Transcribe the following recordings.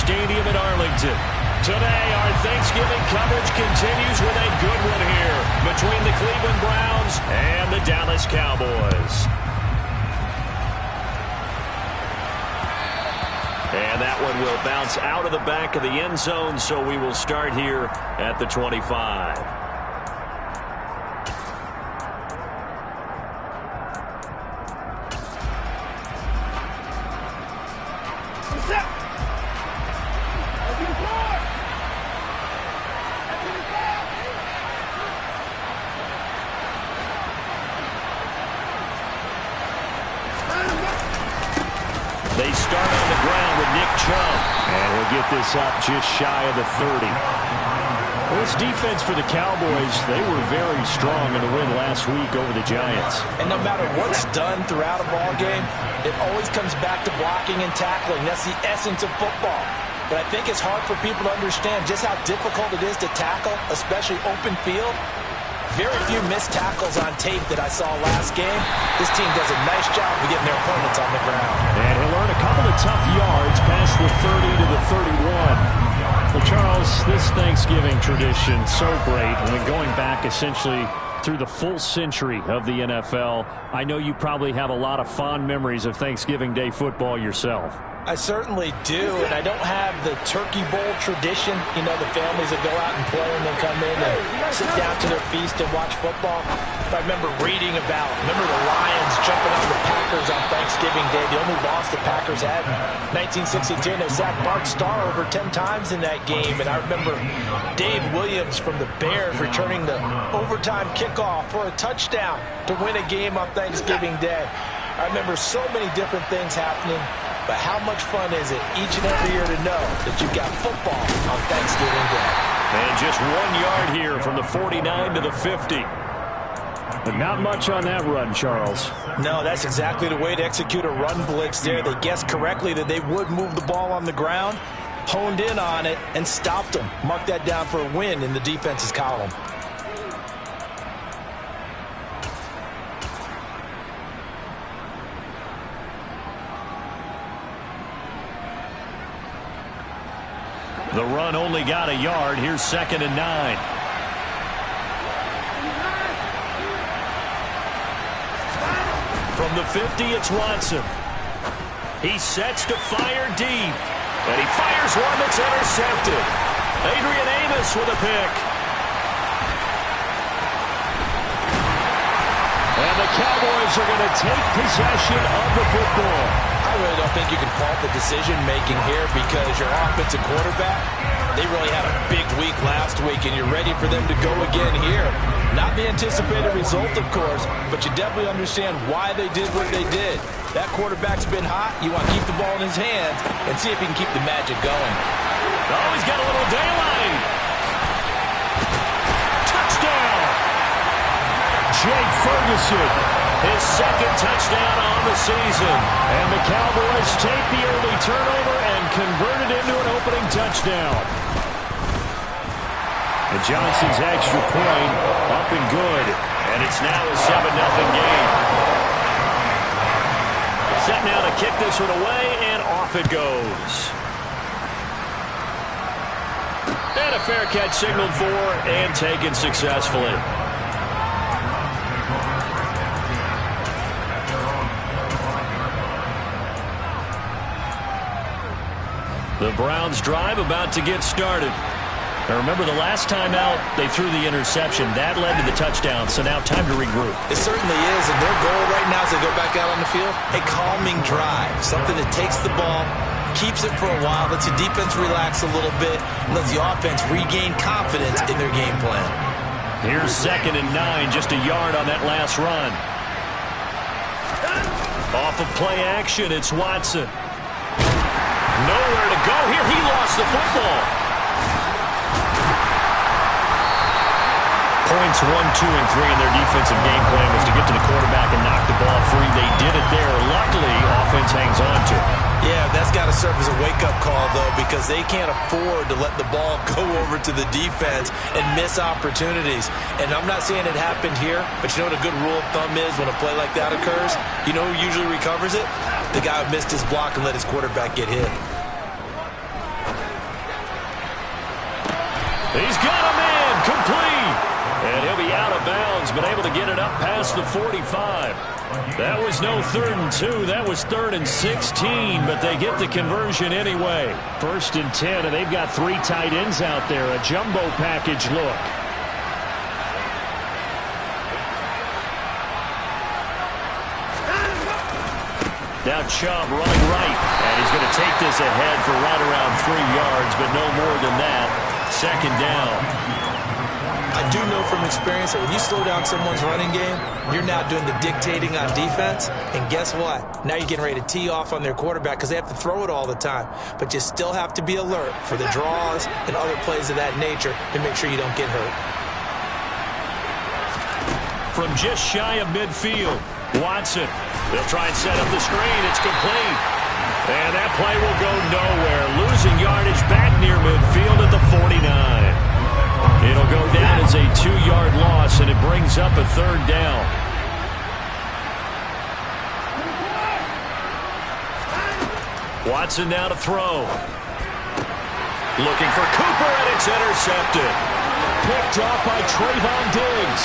Stadium in Arlington. Today, our Thanksgiving coverage continues with a good one here between the Cleveland Browns and the Dallas Cowboys. And that one will bounce out of the back of the end zone, so we will start here at the 25. They start on the ground with Nick Chubb. And we'll get this up just shy of the 30. Well, this defense for the Cowboys, they were very strong in the win last week over the Giants. And no matter what's done throughout a ball game, it always comes back to blocking and tackling. That's the essence of football. But I think it's hard for people to understand just how difficult it is to tackle, especially open field. Very few missed tackles on tape that I saw last game. This team does a nice job of getting their opponents on the ground. And he'll earn a couple of tough yards past the 30 to the 31. Well, Charles, this Thanksgiving tradition, so great. I mean, going back essentially through the full century of the NFL, I know you probably have a lot of fond memories of Thanksgiving Day football yourself. I certainly do, and I don't have the Turkey Bowl tradition. You know, the families that go out and play and then come in and sit down to their feast and watch football. But I remember reading about, the Lions jumping on the Packers on Thanksgiving Day. The only loss the Packers had in 1962, and they sacked Bart Starr over 10 times in that game. And I remember Dave Williams from the Bears returning the overtime kickoff for a touchdown to win a game on Thanksgiving Day. I remember so many different things happening. But how much fun is it each and every year to know that you've got football on Thanksgiving Day? And just 1 yard here from the 49 to the 50. But not much on that run, Charles. No, that's exactly the way to execute a run blitz there. They guessed correctly that they would move the ball on the ground, honed in on it, and stopped them. Mark that down for a win in the defense's column. The run only got a yard. Here's 2nd and 9. From the 50, it's Watson. He sets to fire deep. And he fires one that's intercepted. Adrian Amos with a pick. And the Cowboys are going to take possession of the football. I really don't think you can fault the decision-making here because your offensive quarterback, they really had a big week last week, and you're ready for them to go again here. Not the anticipated result, of course, but you definitely understand why they did what they did. That quarterback's been hot. You want to keep the ball in his hands and see if he can keep the magic going. Oh, he's got a little daylight. Touchdown! Jake Ferguson, his 2nd touchdown on the season. And the Cowboys take the early turnover and convert it into an opening touchdown. And Johnson's extra point up and good. And it's now a 7-0 game. Set now to kick this one away, and off it goes. And a fair catch signaled for and taken successfully. The Browns drive about to get started. Now remember, the last time out, they threw the interception. That led to the touchdown, so now time to regroup. It certainly is, and their goal right now as they go back out on the field, a calming drive, something that takes the ball, keeps it for a while, lets the defense relax a little bit, and lets the offense regain confidence in their game plan. Here's 2nd and 9, just a yard on that last run. Off of play action, it's Watson. Nowhere to go here. He lost the football. Points 1, 2, and 3 in their defensive game plan was to get to the quarterback and knock the ball free. They did it there. Luckily, offense hangs on to it. Yeah, that's got to serve as a wake-up call, though, because they can't afford to let the ball go over to the defense and miss opportunities. And I'm not saying it happened here, but you know what a good rule of thumb is when a play like that occurs? You know who usually recovers it? The guy who missed his block and let his quarterback get hit. He's got a man complete. And he'll be out of bounds, but able to get it up past the 45. That was no 3rd and 2. That was 3rd and 16, but they get the conversion anyway. 1st and 10, and they've got 3 tight ends out there. A jumbo package look. Now Chubb running right, and he's going to take this ahead for right around 3 yards, but no more than that. 2nd down. I do know from experience that when you slow down someone's running game, you're now doing the dictating on defense. And guess what? Now you're getting ready to tee off on their quarterback because they have to throw it all the time. But you still have to be alert for the draws and other plays of that nature to make sure you don't get hurt. From just shy of midfield, Watson. They'll try and set up the screen. It's complete. And that play will go nowhere. Losing yardage back near midfield at the 49. It'll go down as a 2-yard loss, and it brings up a 3rd down. Watson now to throw. Looking for Cooper, and it's intercepted. Picked off by Trayvon Diggs.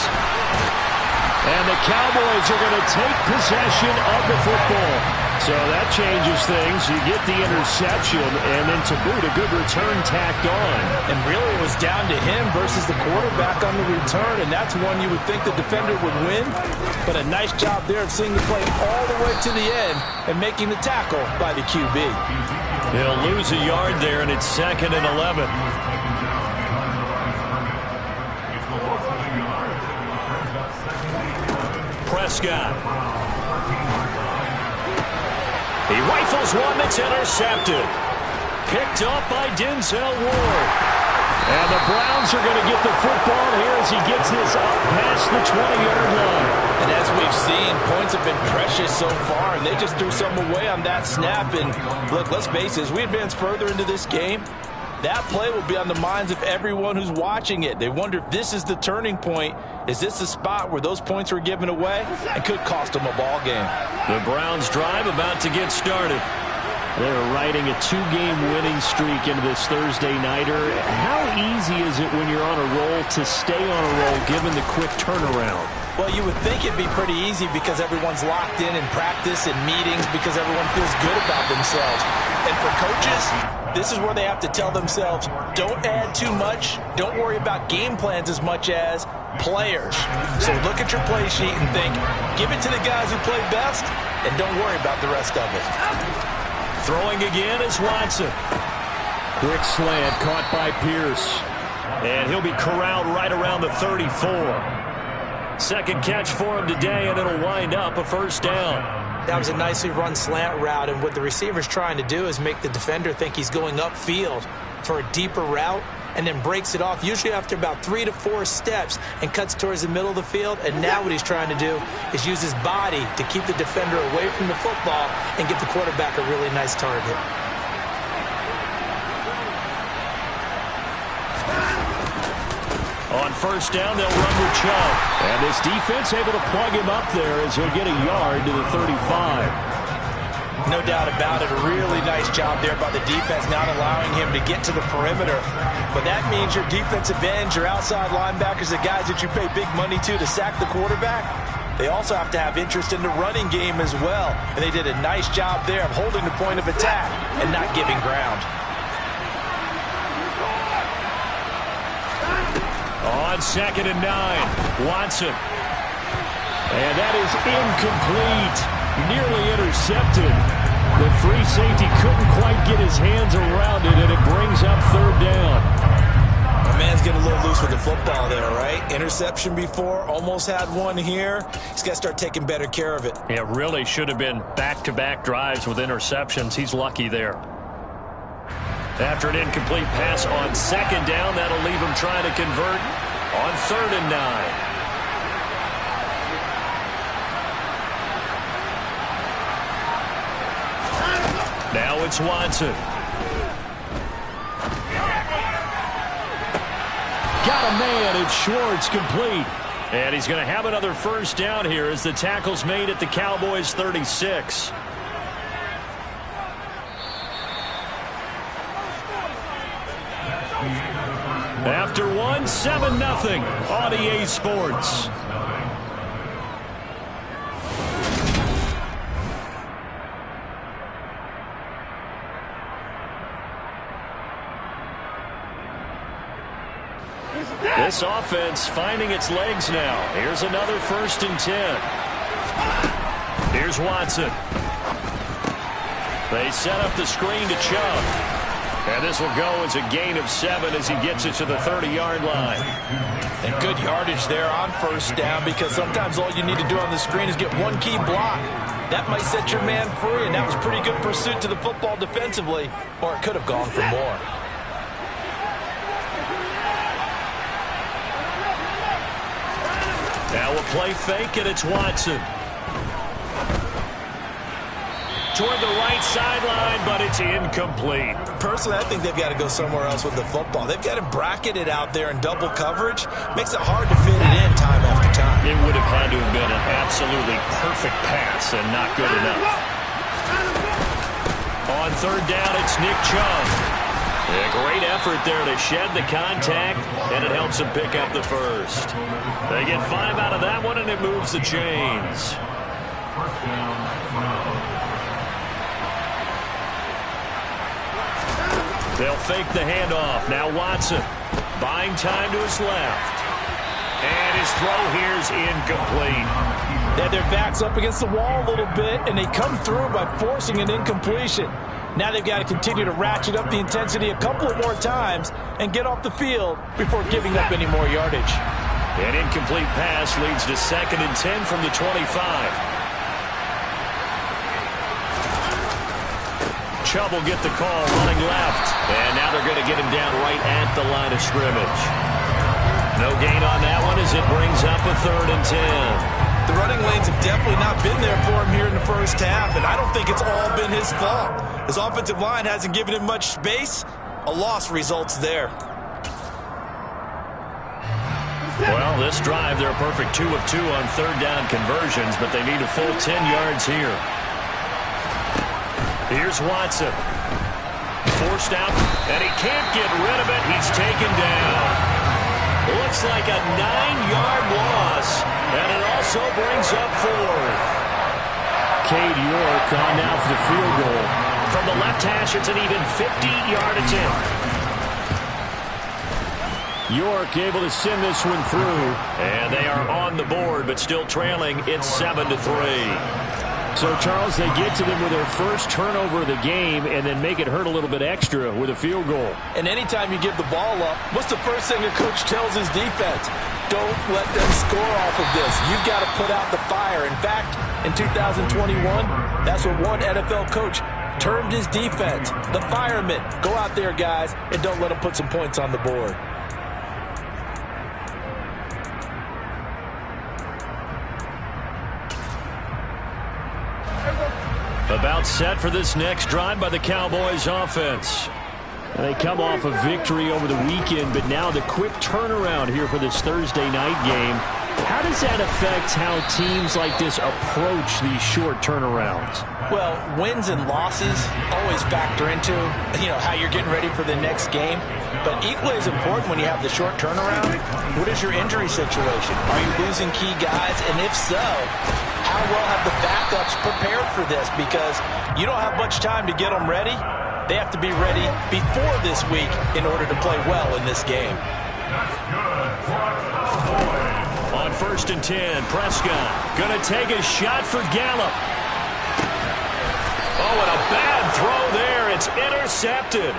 And the Cowboys are going to take possession of the football. So that changes things. You get the interception, and then to boot, a good return tacked on. And really, it was down to him versus the quarterback on the return, and that's one you would think the defender would win. But a nice job there of seeing the play all the way to the end and making the tackle by the QB. He'll lose a yard there, and it's 2nd and 11. Prescott. He rifles one that's intercepted. Picked up by Denzel Ward. And the Browns are going to get the football here as he gets this up past the 20-yard line. And as we've seen, points have been precious so far, and they just threw some away on that snap. And look, let's face it, as we advance further into this game, that play will be on the minds of everyone who's watching it. They wonder if this is the turning point. Is this the spot where those points were given away? It could cost them a ball game. The Browns drive about to get started. They're riding a 2-game winning streak into this Thursday nighter. How easy is it when you're on a roll to stay on a roll given the quick turnaround? Well, you would think it'd be pretty easy because everyone's locked in practice and meetings because everyone feels good about themselves. And for coaches, this is where they have to tell themselves, don't add too much. Don't worry about game plans as much as players. So look at your play sheet and think, give it to the guys who play best, and don't worry about the rest of it. Throwing again is Watson. Quick slant caught by Pierce. And he'll be corralled right around the 34. 2nd catch for him today, and it'll wind up a 1st down. That was a nicely run slant route, and what the receiver's trying to do is make the defender think he's going upfield for a deeper route and then breaks it off, usually after about 3 to 4 steps, and cuts towards the middle of the field. And now what he's trying to do is use his body to keep the defender away from the football and get the quarterback a really nice target. On 1st down, they'll run with Chubb. And this defense able to plug him up there as he'll get a yard to the 35. No doubt about it. A really nice job there by the defense, not allowing him to get to the perimeter. But that means your defensive ends, your outside linebackers, the guys that you pay big money to sack the quarterback, they also have to have interest in the running game as well. And they did a nice job there of holding the point of attack and not giving ground. On 2nd and 9, Watson. And that is incomplete. Nearly intercepted. The free safety couldn't quite get his hands around it, and it brings up 3rd down. My man's getting a little loose with the football there, right? Interception before, almost had one here. He's got to start taking better care of it. It really should have been back-to-back drives with interceptions. He's lucky there. After an incomplete pass on 2nd down, that'll leave him trying to convert on 3rd and 9. Now it's Watson. Got a man. It's Schwartz, complete. And he's going to have another 1st down here as the tackle's made at the Cowboys' 36. After one, 7-0 on EA Sports. This offense finding its legs now. Here's another 1st and 10. Here's Watson. They set up the screen to Chubb. And this will go as a gain of 7 as he gets it to the 30-yard line. And good yardage there on 1st down, because sometimes all you need to do on the screen is get one key block. That might set your man free, and that was pretty good pursuit to the football defensively, or it could have gone for more. Now we'll play fake, and it's Watson. Toward the right sideline, but it's incomplete. Personally, I think they've got to go somewhere else with the football. They've got him bracketed out there in double coverage. Makes it hard to fit it in time after time. It would have had to have been an absolutely perfect pass and not good enough. On 3rd down, it's Nick Chubb. A great effort there to shed the contact, and it helps him pick up the 1st. They get 5 out of that one, and it moves the chains. They'll fake the handoff. Now Watson buying time to his left. And his throw here's incomplete. They had their backs up against the wall a little bit, and they come through by forcing an incompletion. Now they've got to continue to ratchet up the intensity a couple of more times and get off the field before giving up any more yardage. An incomplete pass leads to 2nd and 10 from the 25. Chubb will get the call running left. And now they're going to get him down right at the line of scrimmage. No gain on that one as it brings up a 3rd and 10. The running lanes have definitely not been there for him here in the 1st half, and I don't think it's all been his fault. His offensive line hasn't given him much space. A loss results there. Well, this drive, they're a perfect 2 of 2 on 3rd down conversions, but they need a full 10 yards here. Here's Watson. Forced out, and he can't get rid of it. He's taken down. Looks like a 9-yard loss, and it also brings up 4th. Cade York on now for the field goal. From the left hash, it's an even 50-yard attempt. York able to send this one through, and they are on the board, but still trailing. It's 7-3. So, Charles, they get to them with their 1st turnover of the game and then make it hurt a little bit extra with a field goal. And anytime you give the ball up, what's the first thing a coach tells his defense? Don't let them score off of this. You've got to put out the fire. In fact, in 2021, that's what one NFL coach termed his defense, the firemen. Go out there, guys, and don't let them put some points on the board. About set for this next drive by the Cowboys offense. And they come off a victory over the weekend, but now the quick turnaround here for this Thursday night game. How does that affect how teams like this approach these short turnarounds? Well, wins and losses always factor into, how you're getting ready for the next game. But equally as important when you have the short turnaround, what is your injury situation? Are you losing key guys? And if so, how well have the backups prepared for this? Because you don't have much time to get them ready. They have to be ready before this week in order to play well in this game. On 1st and 10, Prescott going to take a shot for Gallup. Oh, and a bad throw there. It's intercepted.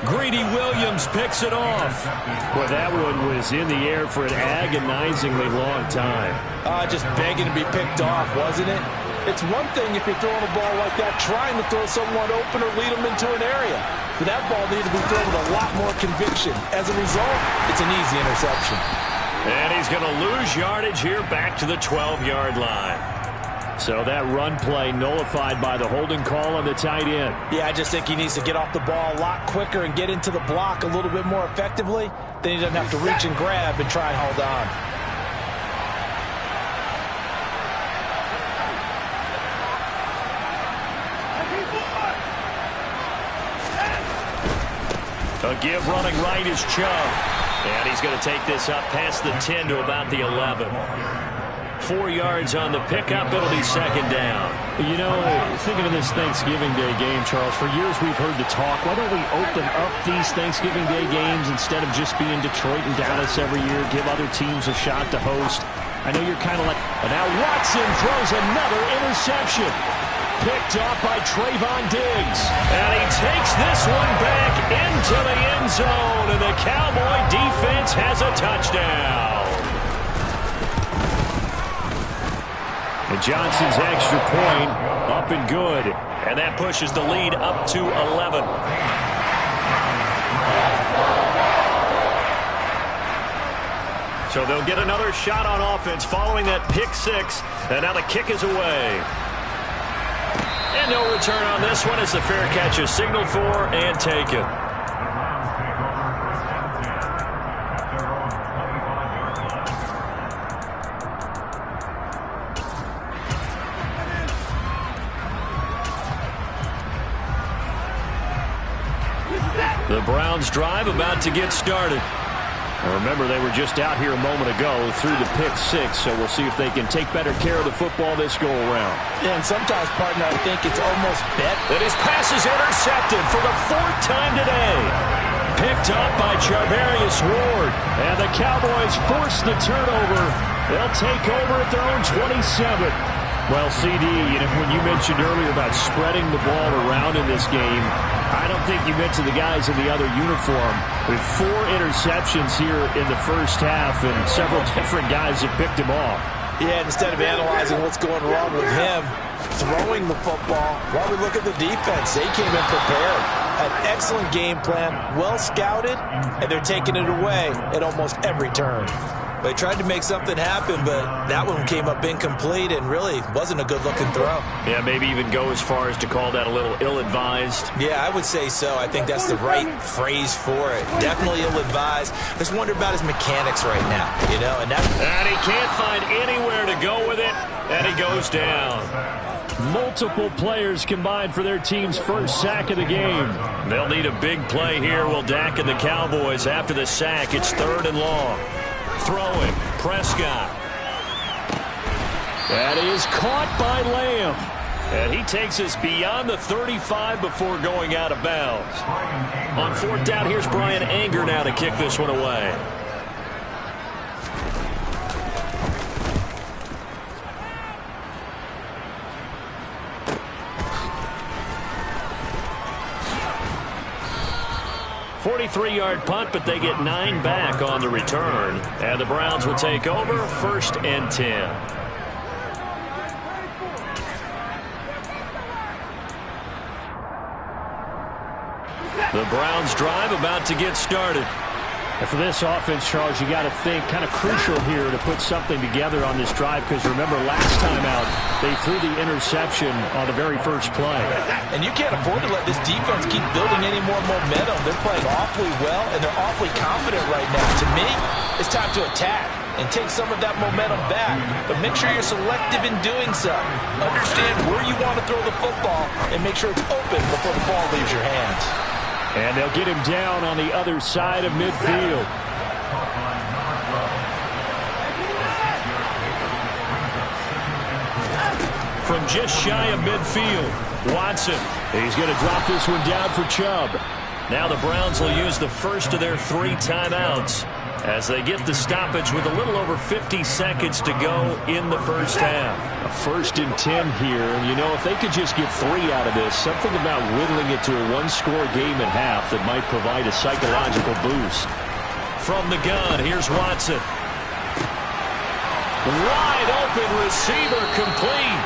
Greedy Williams picks it off. Well, that one was in the air for an agonizingly long time. Just begging to be picked off, wasn't it? It's one thing if you're throwing a ball like that, trying to throw someone open or lead them into an area. But that ball needed to be thrown with a lot more conviction. As a result, it's an easy interception. And he's going to lose yardage here back to the 12-yard line. So that run play nullified by the holding call on the tight end. Yeah, I just think he needs to get off the ball a lot quicker and get into the block a little bit more effectively. Then he doesn't have to reach and grab and try and hold on. A give running right is Chubb. And he's going to take this up past the 10 to about the 11. 4 yards on the pickup. It'll be second down. You know, thinking of this Thanksgiving Day game, Charles, for years we've heard the talk, why don't we open up these Thanksgiving Day games instead of just being Detroit and Dallas every year, give other teams a shot to host? I know you're kind of like, and now Watson throws another interception. Picked off by Trayvon Diggs. And he takes this one back into the end zone, and the Cowboy defense has a touchdown. And Johnson's extra point up and good. And that pushes the lead up to 11. So they'll get another shot on offense following that pick six. And now the kick is away. And no return on this one as the fair catch is signaled for and taken. The Browns drive about to get started. Now remember, they were just out here a moment ago through the pick six, so we'll see if they can take better care of the football this go-around. Yeah, and sometimes, partner, I think it's almost bet that his pass is intercepted for the 4th time today. Picked up by Charvarius Ward, and the Cowboys force the turnover. They'll take over at their own 27. Well, CD, when you mentioned earlier about spreading the ball around in this game, I don't think you mentioned the guys in the other uniform. With 4 interceptions here in the first half, and several different guys have picked him off. Yeah, instead of analyzing what's going wrong with him, throwing the football, while we look at the defense, they came in prepared. An excellent game plan, well scouted, and they're taking it away at almost every turn. They tried to make something happen, but that one came up incomplete and really wasn't a good-looking throw. Yeah, maybe even go as far as to call that a little ill-advised. Yeah, I would say so. I think that's the right phrase for it. Definitely ill-advised. Just wonder about his mechanics right now, and he can't find anywhere to go with it, and he goes down. Multiple players combined for their team's first sack of the game. They'll need a big play here. Will Dak and the Cowboys after the sack. It's 3rd and long. Throwing, Prescott. That is caught by Lamb. And he takes us beyond the 35 before going out of bounds. On 4th down, here's Brian Anger now to kick this one away. Three-yard punt, but they get 9 back on the return. And the Browns will take over 1st and 10. The Browns drive about to get started. And for this offense, Charles, you got to think kind of crucial here to put something together on this drive, because remember last time out they threw the interception on the very first play. And you can't afford to let this defense keep building any more momentum. They're playing awfully well, and they're awfully confident right now. To me, it's time to attack and take some of that momentum back. But make sure you're selective in doing so. Understand where you want to throw the football and make sure it's open before the ball leaves your hands. And they'll get him down on the other side of midfield. From just shy of midfield, Watson. He's going to drop this one down for Chubb. Now the Browns will use the first of their 3 timeouts as they get the stoppage with a little over 50 seconds to go in the first half. A 1st and 10 here. And, if they could just get 3 out of this, something about whittling it to a 1-score game at half that might provide a psychological boost. From the gun, here's Watson. Wide open receiver complete.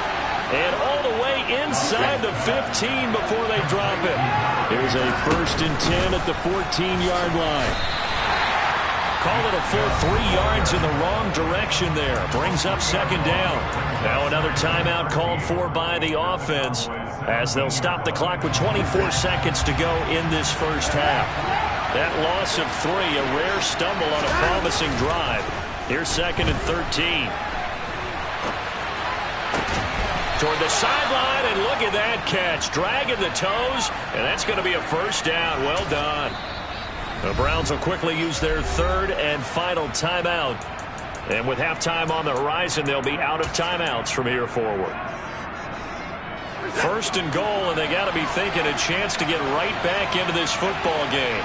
And all the way inside the 15 before they drop it. Here's a 1st and 10 at the 14-yard line. Call it a full 3 yards in the wrong direction there. Brings up 2nd down. Now another timeout called for by the offense as they'll stop the clock with 24 seconds to go in this first half. That loss of 3, a rare stumble on a promising drive. Here's 2nd and 13. Toward the sideline, and look at that catch. Dragging the toes, and that's going to be a 1st down. Well done. The Browns will quickly use their third and final timeout. And with halftime on the horizon, they'll be out of timeouts from here forward. First and goal, and they got to be thinking a chance to get right back into this football game.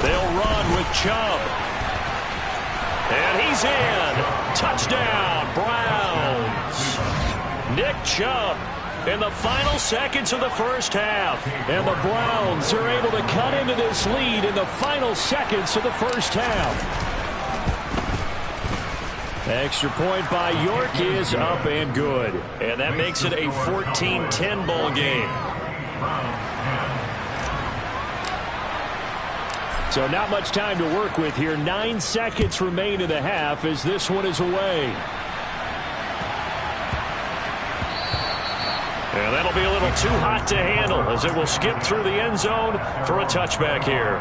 They'll run with Chubb. And he's in. Touchdown, Browns. Nick Chubb in the final seconds of the first half. And the Browns are able to cut into this lead in the final seconds of the first half. Extra point by York is up and good. And that makes it a 14-10 ball game. So not much time to work with here. 9 seconds remain in the half as this one is away. And that'll be a little too hot to handle as it will skip through the end zone for a touchback here.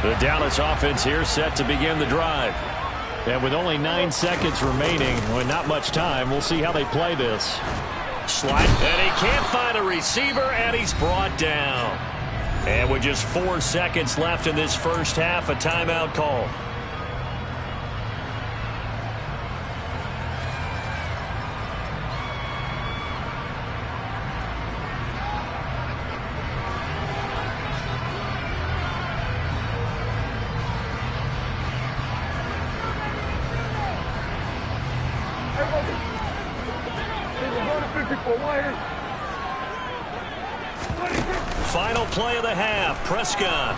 The Dallas offense here set to begin the drive. And with only 9 seconds remaining, with not much time, we'll see how they play this. Slide, and he can't find a receiver, and he's brought down. And with just 4 seconds left in this first half, a timeout call. Final play of the half. Prescott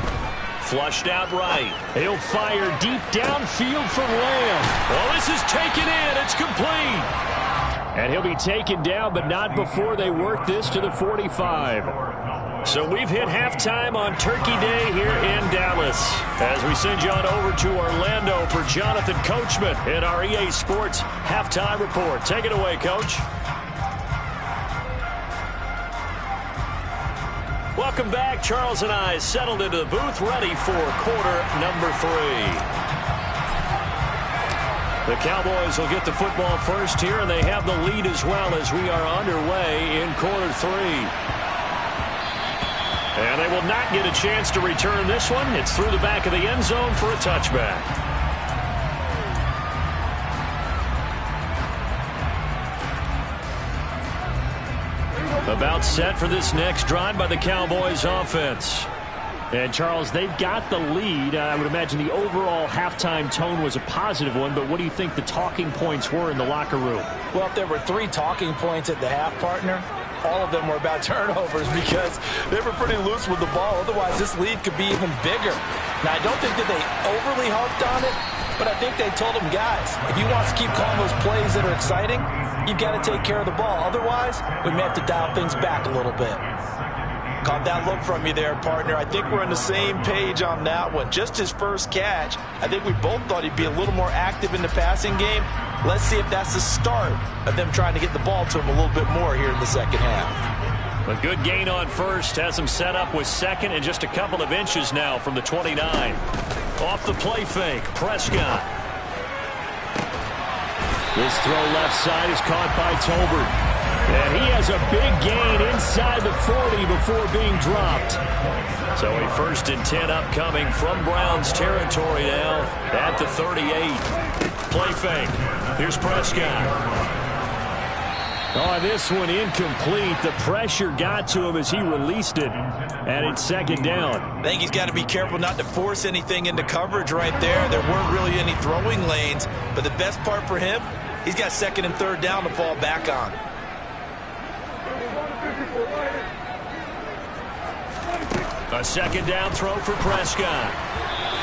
flushed out right. He'll fire deep downfield for Lamb. Well, this is taken in. It's complete. And he'll be taken down, but not before they work this to the 45. So we've hit halftime on Turkey Day here in Dallas. As we send you on over to Orlando for Jonathan Coachman in our EA Sports Halftime Report. Take it away, Coach. Welcome back. Charles and I settled into the booth, ready for quarter number 3. The Cowboys will get the football first here, and they have the lead as well as we are underway in quarter 3. And they will not get a chance to return this one. It's through the back of the end zone for a touchback. About set for this next drive by the Cowboys offense. And, Charles, they've got the lead. I would imagine the overall halftime tone was a positive one, but what do you think the talking points were in the locker room? Well, if there were 3 talking points at the half, partner, all of them were about turnovers because they were pretty loose with the ball. Otherwise, this lead could be even bigger. Now, I don't think that they overly harped on it, but I think they told them, guys, if you want to keep calling those plays that are exciting, you've got to take care of the ball. Otherwise, we may have to dial things back a little bit. Caught that look from you there, partner. I think we're on the same page on that one. Just his first catch, I think we both thought he'd be a little more active in the passing game. Let's see if that's the start of them trying to get the ball to him a little bit more here in the second half. A good gain on first. Has him set up with second and just a couple of inches now from the 29. Off the play fake, Prescott. This throw left side is caught by Tolbert. And he has a big gain inside the 40 before being dropped. So a 1st and 10 upcoming from Browns territory now at the 38. Play fake. Here's Prescott. Oh, this one incomplete. The pressure got to him as he released it. And it's 2nd down. I think he's got to be careful not to force anything into coverage right there. There weren't really any throwing lanes. But the best part for him, he's got 2nd and 3rd down to fall back on. A 2nd down throw for Prescott.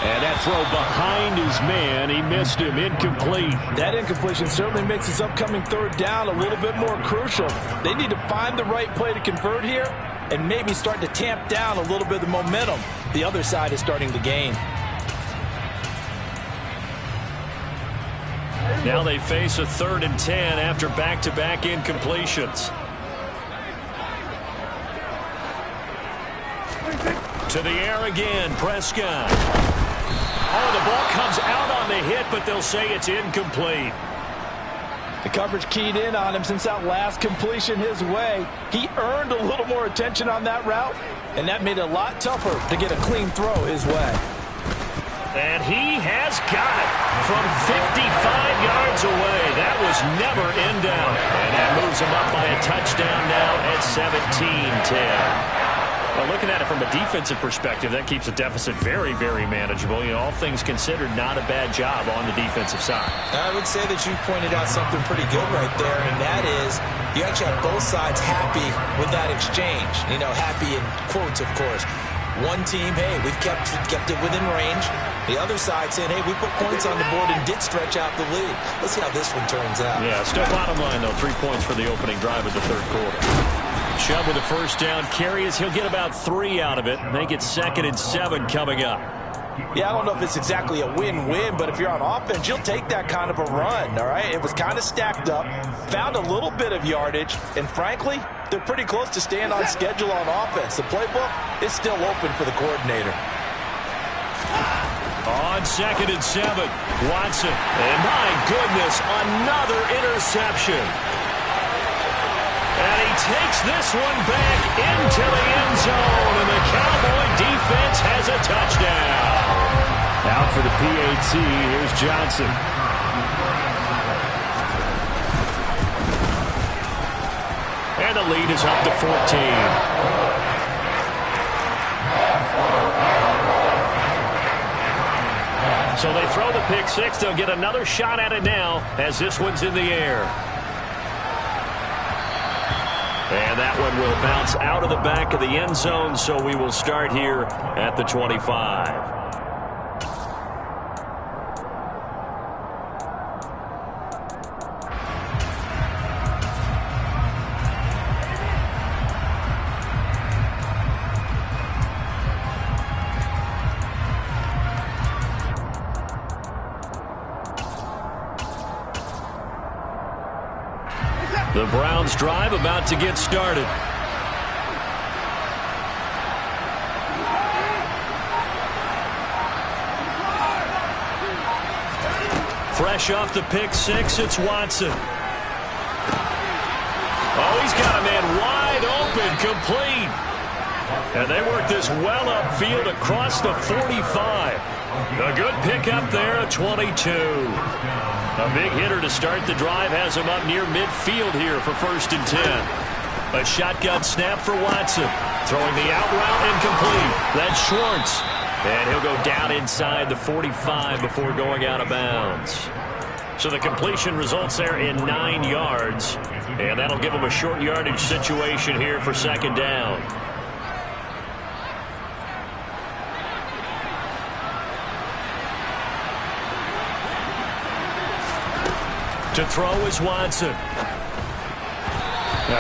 And that throw behind his man. He missed him. Incomplete. That incompletion certainly makes his upcoming 3rd down a little bit more crucial. They need to find the right play to convert here and maybe start to tamp down a little bit of the momentum the other side is starting to gain. Now they face a 3rd and 10 after back-to-back incompletions. To the air again, Prescott. Oh, the ball comes out on the hit, but they'll say it's incomplete. The coverage keyed in on him since that last completion his way. He earned a little more attention on that route, and that made it a lot tougher to get a clean throw his way. And he has got it from 55 yards away. That was never in doubt. And that moves him up by a touchdown now at 17-10. Well, looking at it from a defensive perspective, that keeps the deficit very, very manageable. You know, all things considered, not a bad job on the defensive side. I would say that you pointed out something pretty good right there, and that is you actually have both sides happy with that exchange. You know, happy in quotes, of course. One team, hey, we've kept it within range. The other side saying, hey, we put points on the board and did stretch out the lead. Let's see how this one turns out. Yeah, still bottom line, though, 3 points for the opening drive of the third quarter. Chubb with a first down carry as he'll get about 3 out of it. Make it 2nd and 7 coming up. Yeah, I don't know if it's exactly a win-win, but if you're on offense, you'll take that kind of a run, all right? It was kind of stacked up, found a little bit of yardage, and frankly, they're pretty close to staying on schedule on offense. The playbook is still open for the coordinator. On 2nd and 7, Watson. And my goodness, another interception. And he takes this one back into the end zone, and the Cowboy defense has a touchdown. Out for the PAT, here's Johnson. And the lead is up to 14. So they throw the pick six. They'll get another shot at it now as this one's in the air. And that one will bounce out of the back of the end zone, so we will start here at the 25. The Browns drive about to get started. Fresh off the pick six, it's Watson. Oh, he's got a man wide open, complete. And they work this well upfield across the 45. A good pickup there at 22. A big hitter to start the drive has him up near midfield here for 1st and 10. A shotgun snap for Watson. Throwing the out route incomplete. That's Schwartz. And he'll go down inside the 45 before going out of bounds. So the completion results there in 9 yards. And that'll give him a short yardage situation here for 2nd down. To throw is Watson. A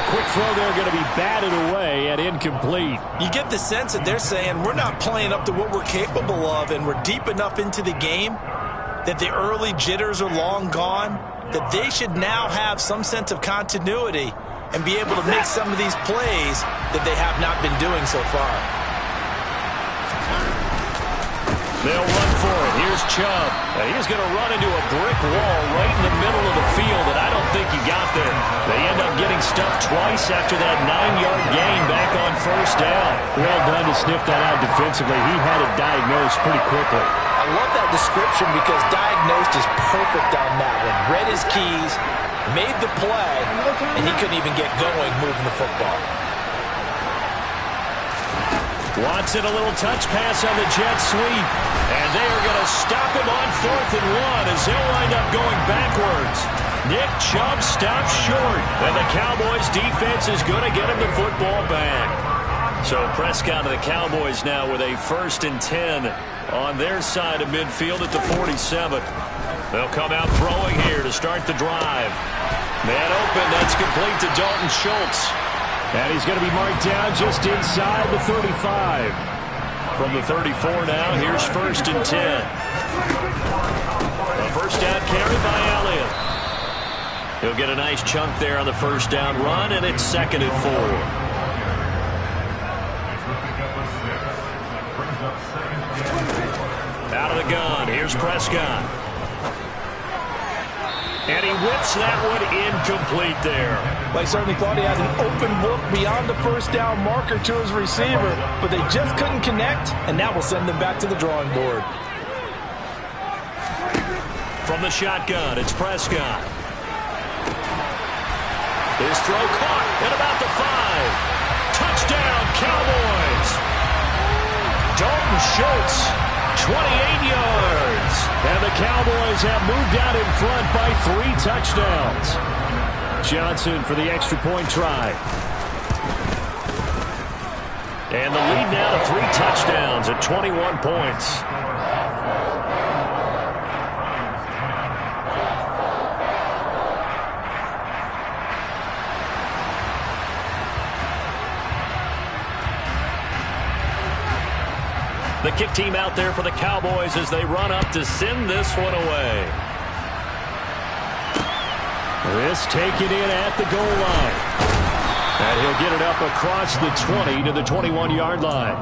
quick throw there going to be batted away and incomplete. You get the sense that they're saying we're not playing up to what we're capable of, and we're deep enough into the game that the early jitters are long gone, that they should now have some sense of continuity and be able to make some of these plays that they have not been doing so far. They'll run for it. Here's Chubb. He's going to run into a brick wall right in the middle of the field, and I don't think he got there. They end up getting stuffed twice after that 9-yard gain back on 1st down. Well done to sniff that out defensively. He had it diagnosed pretty quickly. I love that description because diagnosed is perfect on that one. Read his keys, made the play, and he couldn't even get going moving the football. Watson, a little touch pass on the jet sweep. And they are going to stop him on 4th and 1 as he'll wind up going backwards. Nick Chubb stops short. And the Cowboys defense is going to get him the football back. So Prescott and the Cowboys now with a 1st and 10 on their side of midfield at the 47. They'll come out throwing here to start the drive. Man open, that's complete to Dalton Schultz. And he's going to be marked down just inside the 35. From the 34 now, here's 1st and 10. A 1st down carry by Elliott. He'll get a nice chunk there on the 1st down run, and it's 2nd and 4. Out of the gun, here's Prescott. And he whips that one incomplete there. Well, he certainly thought he had an open look beyond the first down marker to his receiver, but they just couldn't connect, and that will send them back to the drawing board. From the shotgun, it's Prescott. His throw caught at about the 5. Touchdown, Cowboys. Dalton Schultz, 28 yards. And the Cowboys have moved out in front by 3 touchdowns. Johnson for the extra point try. And the lead now to 3 touchdowns at 21 points. The kick team out there for the Cowboys as they run up to send this one away. This taken in at the goal line. And he'll get it up across the 20 to the 21-yard line.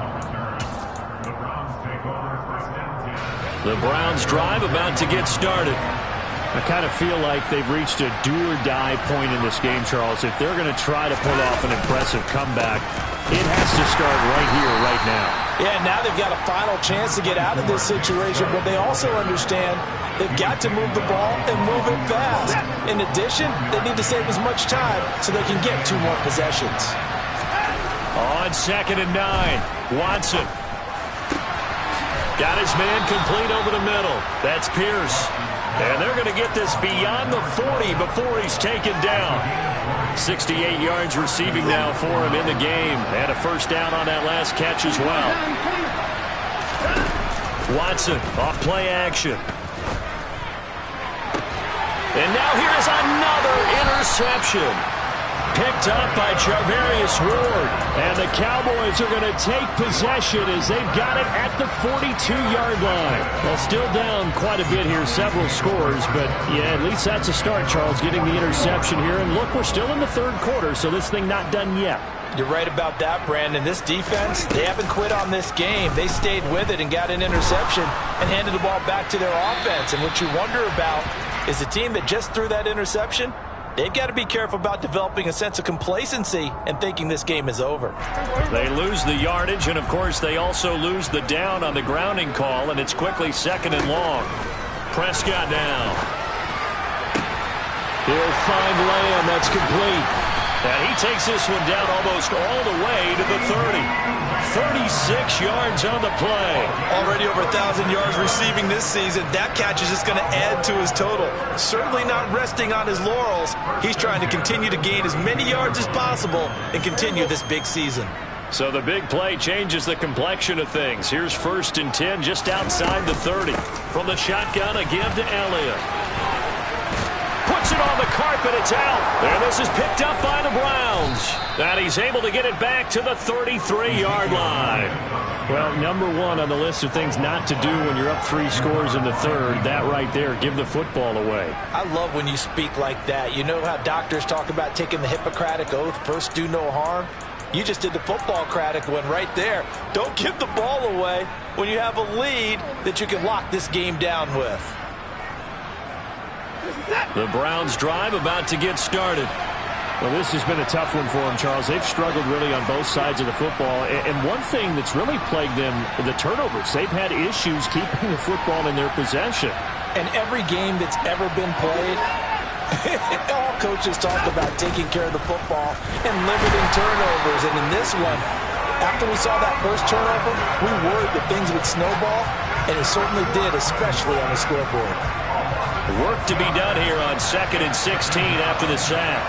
The Browns drive about to get started. I kind of feel like they've reached a do-or-die point in this game, Charles. If they're going to try to pull off an impressive comeback, it has to start right here, right now. Yeah, now they've got a final chance to get out of this situation, but they also understand they've got to move the ball and move it fast. In addition, they need to save as much time so they can get 2 more possessions. On 2nd and 9, Watson. Got his man complete over the middle. That's Pierce. And they're going to get this beyond the 40 before he's taken down. 68 yards receiving now for him in the game. And a first down on that last catch as well. Watson off play action. And now here is another interception. Picked up by Charvarius Ward. And the Cowboys are going to take possession as they've got it at the 42-yard line. Well, still down quite a bit here, several scores, but yeah, at least that's a start, Charles, getting the interception here. And look, we're still in the 3rd quarter, so this thing not done yet. You're right about that, Brandon. This defense, they haven't quit on this game. They stayed with it and got an interception and handed the ball back to their offense. And what you wonder about is the team that just threw that interception, they've got to be careful about developing a sense of complacency and thinking this game is over. They lose the yardage, and, of course, they also lose the down on the grounding call, and it's quickly 2nd and long. Prescott now. He'll find Lamb. That's complete. And he takes this one down almost all the way to the 30. 36 yards on the play. Already over 1,000 yards receiving this season. That catch is just going to add to his total. Certainly not resting on his laurels. He's trying to continue to gain as many yards as possible and continue this big season. So the big play changes the complexion of things. Here's 1st and 10 just outside the 30. From the shotgun, a give to Elliott. Puts it on the carpet, it's out. And this is picked up by the Browns. And he's able to get it back to the 33-yard line. Well, number 1 on the list of things not to do when you're up 3 scores in the 3rd, that right there, give the football away. I love when you speak like that. You know how doctors talk about taking the Hippocratic Oath, first do no harm? You just did the football-cratic one right there. Don't give the ball away when you have a lead that you can lock this game down with. The Browns drive about to get started. Well, this has been a tough one for them, Charles. They've struggled really on both sides of the football. And one thing that's really plagued them, the turnovers. They've had issues keeping the football in their possession. And every game that's ever been played, all coaches talk about taking care of the football and limiting turnovers. And in this one, after we saw that first turnover, we worried that things would snowball, and it certainly did, especially on the scoreboard. Work to be done here on 2nd and 16 after the sack.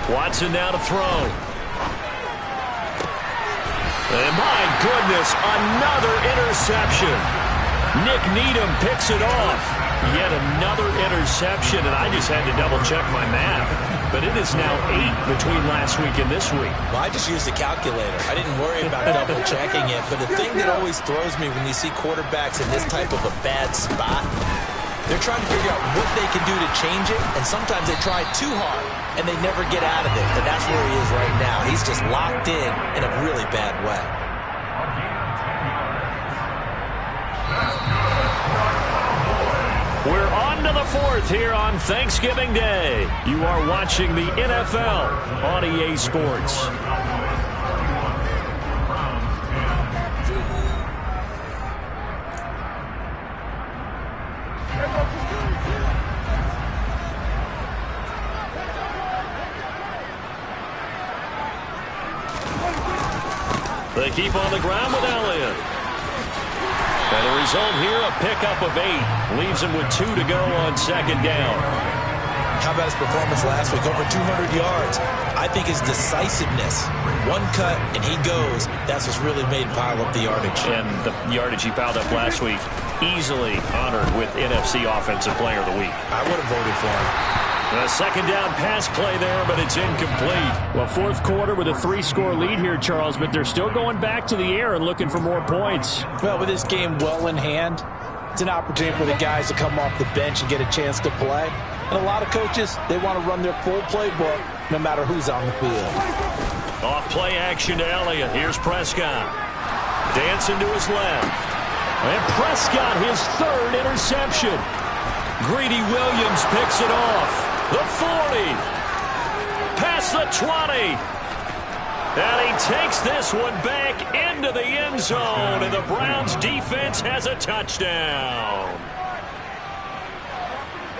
Watson now to throw. And my goodness, another interception. Nick Needham picks it off. Yet another interception, and I just had to double-check my math. But it is now 8 between last week and this week. Well, I just used a calculator. I didn't worry about double-checking it. But the thing that always throws me when you see quarterbacks in this type of a bad spot, they're trying to figure out what they can do to change it, and sometimes they try too hard, and they never get out of it. And that's where he is right now. He's just locked in a really bad way. We're on to the fourth here on Thanksgiving Day. You are watching the NFL on EA Sports. They keep on the ground with Elliott. And the result here, a pickup of 8. Leaves him with 2 to go on second down. How about his performance last week? Over 200 yards. I think his decisiveness. One cut, and he goes. That's what's really made him pile up the yardage. And the yardage he piled up last week, easily honored with NFC Offensive Player of the Week. I would have voted for him. A second down pass play there, but it's incomplete. Well, fourth quarter with a 3-score lead here, Charles, but they're still going back to the air and looking for more points. Well, with this game well in hand, it's an opportunity for the guys to come off the bench and get a chance to play. And a lot of coaches, they want to run their full playbook no matter who's on the field. Off play action to Elliott. Here's Prescott. Dancing to his left. And Prescott, his 3rd interception. Greedy Williams picks it off. The 40, past the 20, and he takes this one back into the end zone, and the Browns defense has a touchdown.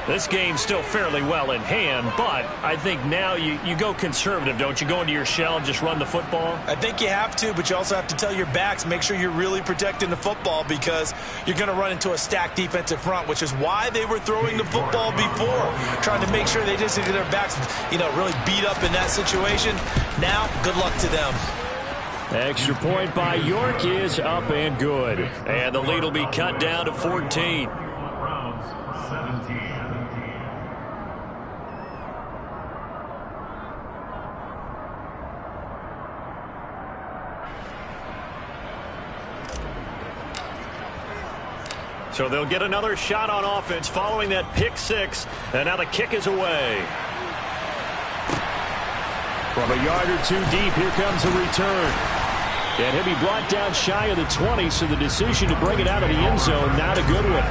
This game's still fairly well in hand, but I think now you go conservative, don't you? Go into your shell and just run the football? I think you have to, but you also have to tell your backs, make sure you're really protecting the football because you're going to run into a stacked defensive front, which is why they were throwing the football before, trying to make sure they just get their backs, really beat up in that situation. Now, good luck to them. Extra point by York is up and good. And the lead will be cut down to 14. So they'll get another shot on offense following that pick 6. And now the kick is away. From a yard or 2 deep, here comes a return. And he'll be brought down shy of the 20, so the decision to bring it out of the end zone, not a good one.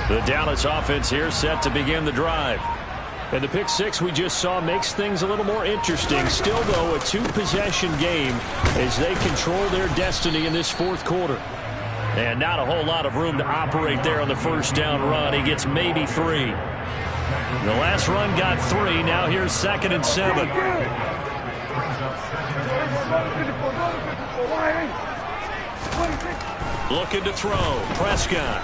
The Dallas offense here set to begin the drive. And the pick 6 we just saw makes things a little more interesting. Still, though, a 2-possession game as they control their destiny in this fourth quarter. And not a whole lot of room to operate there on the first down run. He gets maybe 3. The last run got 3. Now here's 2nd and 7. Looking to throw. Prescott.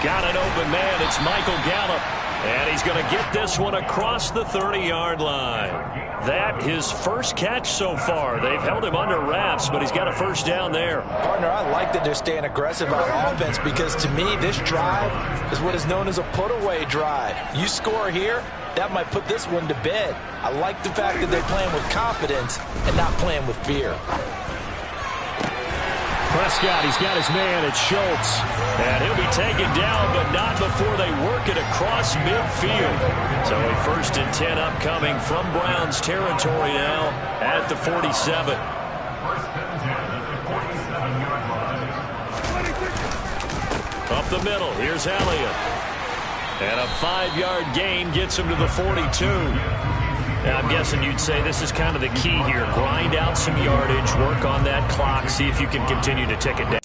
Got an open man. It's Michael Gallup. And he's going to get this one across the 30-yard line. That his first catch so far. They've held him under wraps, but he's got a first down there. Partner, I like that they're staying aggressive on offense because to me, this drive is what is known as a put-away drive. You score here, that might put this one to bed. I like the fact that they're playing with confidence and not playing with fear. Prescott, he's got his man. It's Schultz. And he'll be taken down, but not before they work it across midfield. So a 1st and 10 upcoming from Browns territory now at the 47. Up the middle, here's Elliott. And a 5-yard gain gets him to the 42. Now, I'm guessing you'd say this is kind of the key here. Grind out some yardage, work on that clock, see if you can continue to tick it down.